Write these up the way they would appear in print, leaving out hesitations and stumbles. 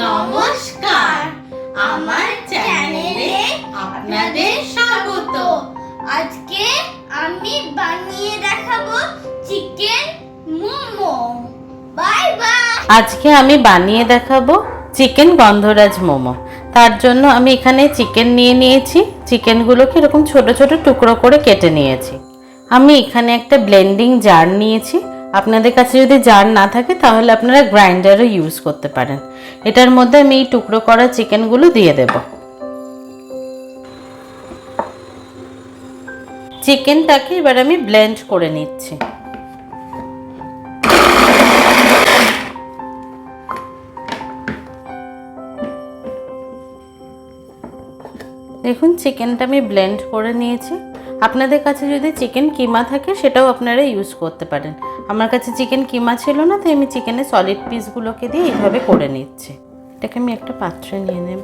নমস্কার, আমার চ্যানেলে আপনাদের স্বাগত। আজকে আমি বানিয়ে দেখাবো চিকেন মোমো। Bye bye. আজকে আমি বানিয়ে দেখাবো চিকেন গন্ধরাজ মোমো। তার জন্য আমি এখানে চিকেন নিয়ে নিয়েছি। চিকেনগুলোকে এরকম ছোট ছোট টুকরো করে কেটে নিয়েছি। আমি এখানে একটা ব্লেন্ডিং জার নিয়েছি। আপনাদের কাছে যদি জার না থাকে তাহলে আপনারা গ্রাইন্ডারও ইউজ করতে পারেন। এটার মধ্যে আমি এই টুকরো করা চিকেনগুলো দিয়ে দেব। চিকেনটাকে এবার আমি ব্লেন্ড করে নিচ্ছি। দেখুন চিকেনটা আমি ব্লেন্ড করে নিয়েছি। আপনাদের কাছে যদি চিকেন কিমা থাকে সেটাও আপনারা ইউজ করতে পারেন। আমার কাছে চিকেন কিমা ছিল না, তাই আমি চিকেনের সলিড পিসগুলোকে দিয়ে এইভাবে করে নিচ্ছি। এটাকে আমি একটা পাত্রে নিয়ে নেব।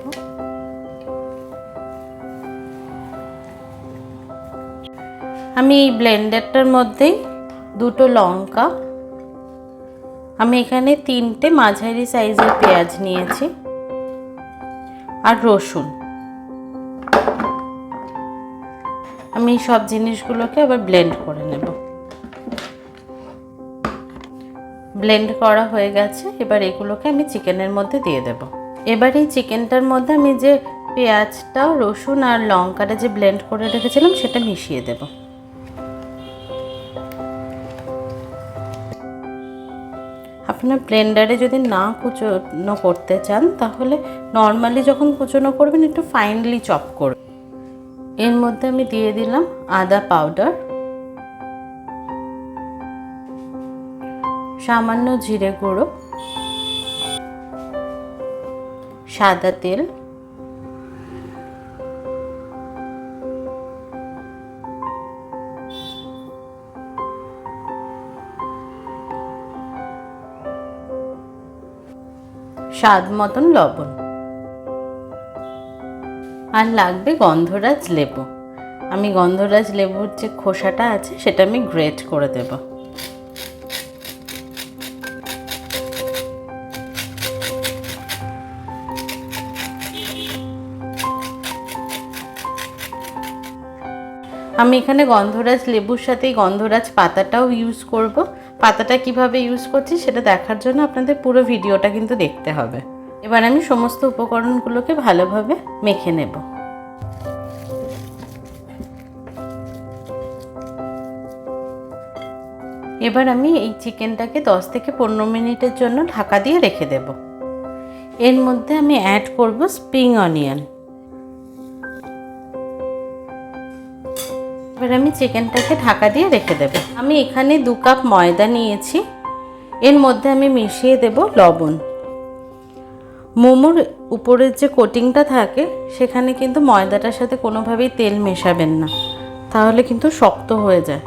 আমি এই ব্লেন্ডারটার মধ্যেই দুটো লঙ্কা, আমি এখানে 3টে মাঝারি সাইজের পেঁয়াজ নিয়েছি, আর রসুন। আমি সব জিনিসগুলোকে আবার ব্লেন্ড করে নেব। ব্লেন্ড করা হয়ে গেছে। এবার এগুলোকে আমি চিকেনের মধ্যে দিয়ে দেব। এবার এই চিকেনটার মধ্যে আমি যে পেঁয়াজটা, রসুন আর লঙ্কাটা যে ব্লেন্ড করে রেখেছিলাম সেটা মিশিয়ে দেব। আপনার ব্লেন্ডারে যদি না কুচনো করতে চান তাহলে নর্মালি যখন কুচনো করবেন একটু ফাইনলি চপ করবেন। এর মধ্যে আমি দিয়ে দিলাম আদা পাউডার, সামান্য জিরে গুঁড়ো, সাদা তেল, স্বাদ মতন লবণ, আর লাগবে গন্ধরাজ লেবু। আমি গন্ধরাজ লেবুর যে খোসাটা আছে সেটা আমি গ্রেট করে দেব। আমি এখানে গন্ধরাজ লেবুর সাথে গন্ধরাজ পাতাটাও ইউজ করব। পাতাটা কিভাবে ইউজ করছি সেটা দেখার জন্য আপনাদের পুরো ভিডিওটা কিন্তু দেখতে হবে। এবার আমি সমস্ত উপকরণগুলোকে ভালোভাবে মেখে নেব। এবার আমি এই চিকেনটাকে 10 থেকে 15 মিনিটের জন্য ঢাকা দিয়ে রেখে দেব। এর মধ্যে আমি অ্যাড করব স্প্রিং অনিয়ন। এবার আমি চিকেনটাকে ঢাকা দিয়ে রেখে দেব। আমি এখানে 2 কাপ ময়দা নিয়েছি। এর মধ্যে আমি মিশিয়ে দেব লবণ। মোমোর উপরের যে কোটিংটা থাকে সেখানে কিন্তু ময়দাটার সাথে কোনোভাবেই তেল মেশাবেন না, তাহলে কিন্তু শক্ত হয়ে যায়।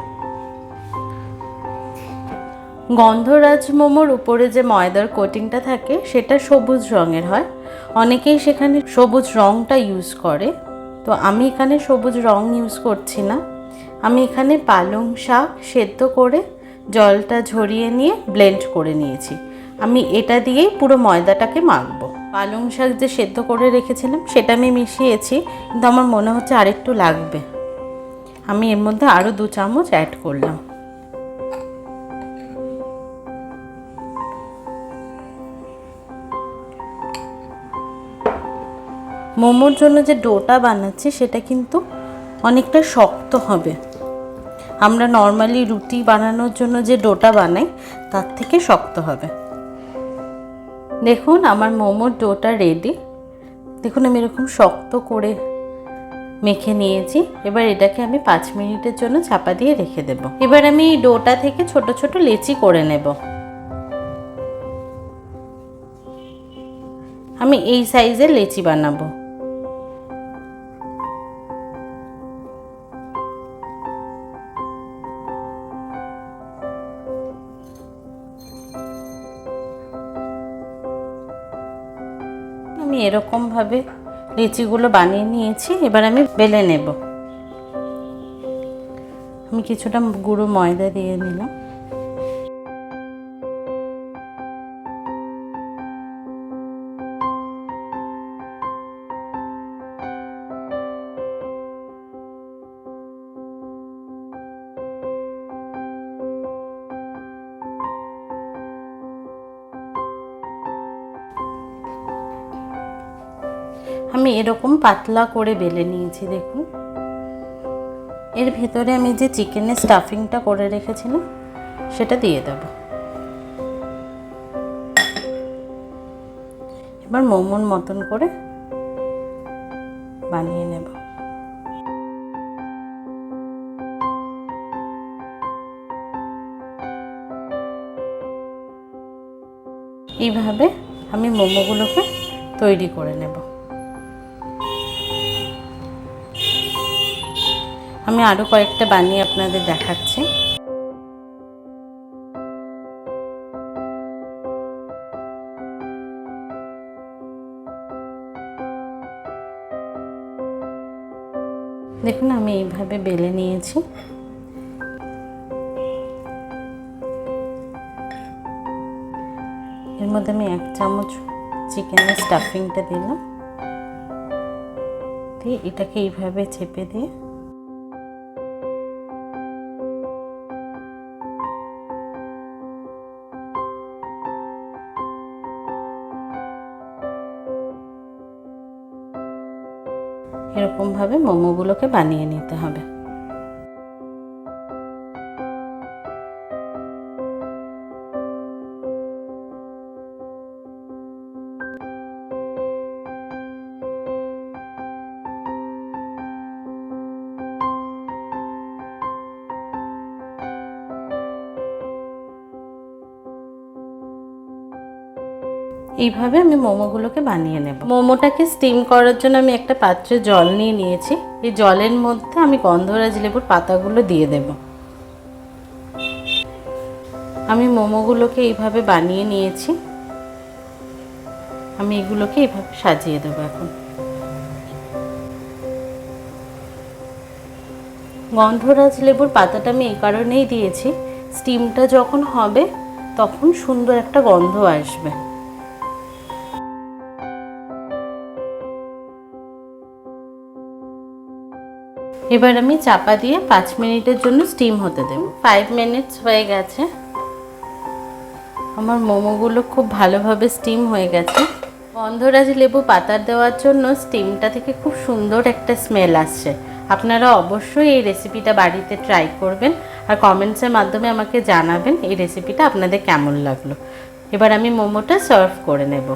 গন্ধরাজ মোমোর উপরে যে ময়দার কোটিংটা থাকে সেটা সবুজ রঙের হয়। অনেকেই সেখানে সবুজ রঙটা ইউজ করে, তো আমি এখানে সবুজ রং ইউজ করছি না। আমি এখানে পালং শাক সেদ্ধ করে জলটা ঝরিয়ে নিয়ে ব্লেন্ড করে নিয়েছি। আমি এটা দিয়েই পুরো ময়দাটাকে মাখবো। পালং শাক যে সেদ্ধ করে রেখেছিলাম সেটা আমি মিশিয়েছি, কিন্তু আমার মনে হচ্ছে আরেকটু লাগবে। আমি এর মধ্যে আরও 2 চামচ অ্যাড করলাম। মোমোর জন্য যে ডোটা বানাচ্ছি সেটা কিন্তু অনেকটা শক্ত হবে। আমরা নর্মালি রুটি বানানোর জন্য যে ডোটা বানাই তার থেকে শক্ত হবে। দেখুন আমার মোমোর ডোটা রেডি। দেখুন আমি এরকম শক্ত করে মেখে নিয়েছি। এবার এটাকে আমি 5 মিনিটের জন্য চাপা দিয়ে রেখে দেব। এবার আমি এই ডোটা থেকে ছোট ছোট লেচি করে নেব। আমি এই সাইজের লেচি বানাবো। আমি এরকম ভাবে লিচিগুলো বানিয়ে নিয়েছি। এবার আমি বেলে নেব। আমি কিছুটা গুঁড়ো ময়দা দিয়ে নিলাম। আমি 2 থেকে 3টা আমি এরকম পাতলা করে বেলে নিয়েছি, দেখুন। এর ভেতরে আমি যে চিকেনের স্টাফিংটা করে রেখেছিলাম সেটা দিয়ে দেব। এবার মোমোর মতন করে বানিয়ে নেব। এইভাবে আমি মোমোগুলোকে তৈরি করে নেব। আমি আরও কয়েকটা বানিয়ে আপনাদের দেখাচ্ছি। দেখুন আমি এইভাবে বেলে নিয়েছি। এর মধ্যে আমি 1 চামচ চিকেনের স্টাফিংটা দিলাম, দিয়ে এটাকে এইভাবে চেপে দিয়ে এরকমভাবে মোমোগুলোকে বানিয়ে নিতে হবে। এইভাবে আমি মোমোগুলোকে বানিয়ে নেব। মোমোটাকে স্টিম করার জন্য আমি একটা পাত্রে জল নিয়ে নিয়েছি। এই জলের মধ্যে আমি গন্ধরাজ লেবুর পাতাগুলো দিয়ে দেব। আমি মোমোগুলোকে এইভাবে বানিয়ে নিয়েছি। আমি এগুলোকে এইভাবে সাজিয়ে দেবো। এখন গন্ধরাজ লেবুর পাতাটা আমি এই কারণেই দিয়েছি, স্টিমটা যখন হবে তখন সুন্দর একটা গন্ধ আসবে। এবার আমি চাপা দিয়ে 5 মিনিটের জন্য স্টিম হতে দেব। 5 মিনিটস হয়ে গেছে। আমার মোমোগুলো খুব ভালোভাবে স্টিম হয়ে গেছে। গন্ধরাজ লেবু পাতার দেওয়ার জন্য স্টিমটা থেকে খুব সুন্দর একটা স্মেল আসছে। আপনারা অবশ্যই এই রেসিপিটা বাড়িতে ট্রাই করবেন আর কমেন্টসের মাধ্যমে আমাকে জানাবেন এই রেসিপিটা আপনাদের কেমন লাগলো। এবার আমি মোমোটা সার্ভ করে নেব।